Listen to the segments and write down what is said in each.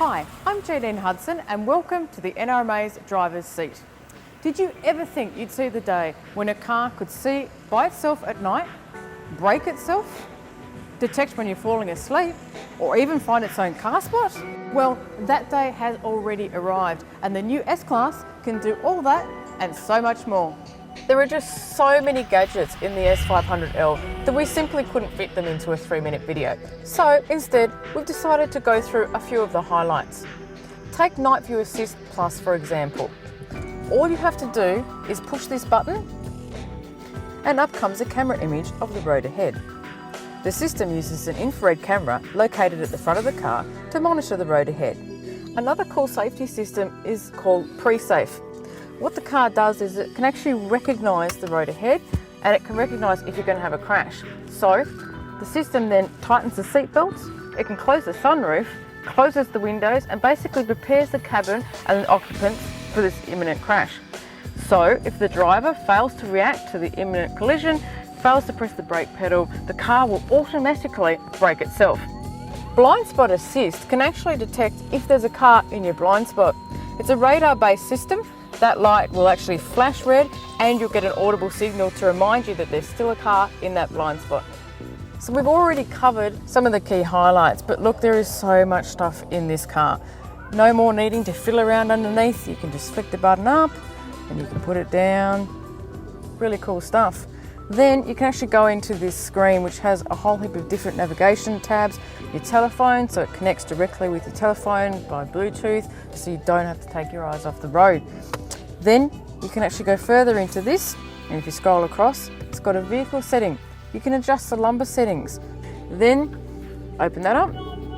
Hi, I'm Jadine Hudson and welcome to the NRMA's driver's seat. Did you ever think you'd see the day when a car could see by itself at night, brake itself, detect when you're falling asleep, or even find its own car spot? Well, that day has already arrived and the new S-Class can do all that and so much more. There are just so many gadgets in the S500L that we simply couldn't fit them into a 3-minute video. So instead, we've decided to go through a few of the highlights. Take Night View Assist Plus for example. All you have to do is push this button and up comes a camera image of the road ahead. The system uses an infrared camera located at the front of the car to monitor the road ahead. Another cool safety system is called Pre-Safe. What the car does is it can actually recognise the road ahead and it can recognise if you're going to have a crash. So the system then tightens the seat belts, it can close the sunroof, closes the windows and basically prepares the cabin and the occupants for this imminent crash. So if the driver fails to react to the imminent collision, fails to press the brake pedal, the car will automatically brake itself. Blind Spot Assist can actually detect if there's a car in your blind spot. It's a radar-based system. That light will actually flash red and you'll get an audible signal to remind you that there's still a car in that blind spot. So we've already covered some of the key highlights, but look, there is so much stuff in this car. No more needing to fiddle around underneath. You can just flick the button up and you can put it down. Really cool stuff. Then you can actually go into this screen which has a whole heap of different navigation tabs. Your telephone, so it connects directly with your telephone by Bluetooth, so you don't have to take your eyes off the road. Then you can actually go further into this, and if you scroll across, it's got a vehicle setting. You can adjust the lumbar settings. Then open that up,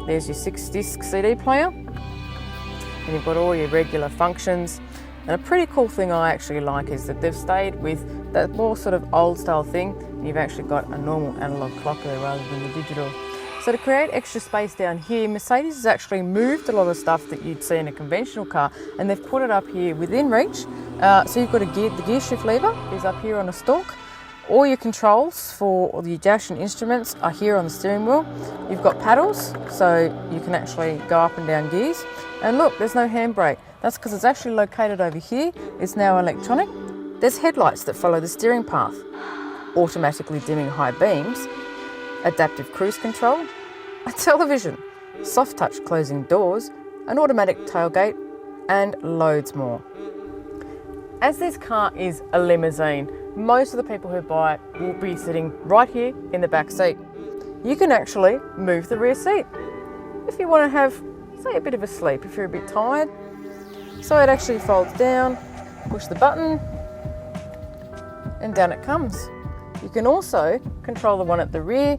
there's your 6-disc CD player, and you've got all your regular functions. And a pretty cool thing I actually like is that they've stayed with that more sort of old style thing. You've actually got a normal analog clock there rather than the digital. So to create extra space down here, Mercedes has actually moved a lot of stuff that you'd see in a conventional car and they've put it up here within reach. So you've got the gear shift lever is up here on a stalk. All your controls for the dash and instruments are here on the steering wheel. You've got paddles, so you can actually go up and down gears. And look, there's no handbrake. That's because it's actually located over here. It's now electronic. There's headlights that follow the steering path, automatically dimming high beams, adaptive cruise control, a television, soft touch closing doors, an automatic tailgate, and loads more. As this car is a limousine, most of the people who buy it will be sitting right here in the back seat. You can actually move the rear seat if you want to have, say, a bit of a sleep if you're a bit tired. So it actually folds down, push the button, and down it comes. You can also control the one at the rear.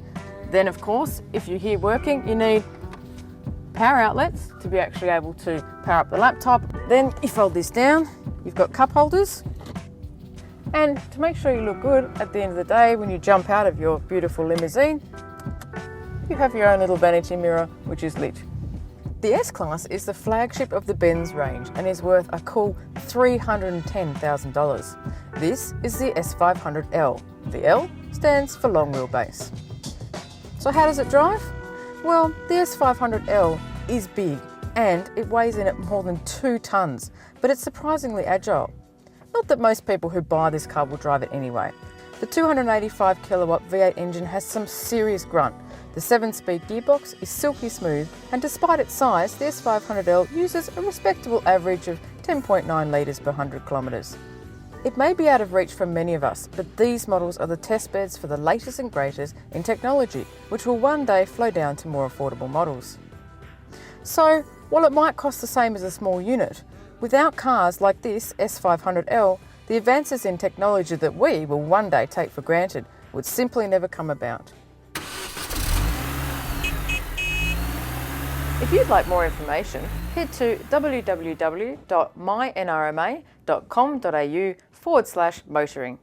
Then of course, if you're here working, you need power outlets to be actually able to power up the laptop. Then you fold this down, you've got cup holders. And to make sure you look good at the end of the day when you jump out of your beautiful limousine, you have your own little vanity mirror which is lit. The S-Class is the flagship of the Benz range and is worth a cool $310,000. This is the S500L. The L stands for long wheelbase. So how does it drive? Well, the S500L is big and it weighs in at more than 2 tonnes, but it's surprisingly agile. Not that most people who buy this car will drive it anyway. The 285 kilowatt V8 engine has some serious grunt. The 7-speed gearbox is silky smooth, and despite its size, the S500L uses a respectable average of 10.9 litres per 100 kilometres. It may be out of reach for many of us, but these models are the testbeds for the latest and greatest in technology, which will one day flow down to more affordable models. So, while it might cost the same as a small unit, without cars like this S500L, the advances in technology that we will one day take for granted would simply never come about. If you'd like more information, head to www.mynrma.com.au/motoring.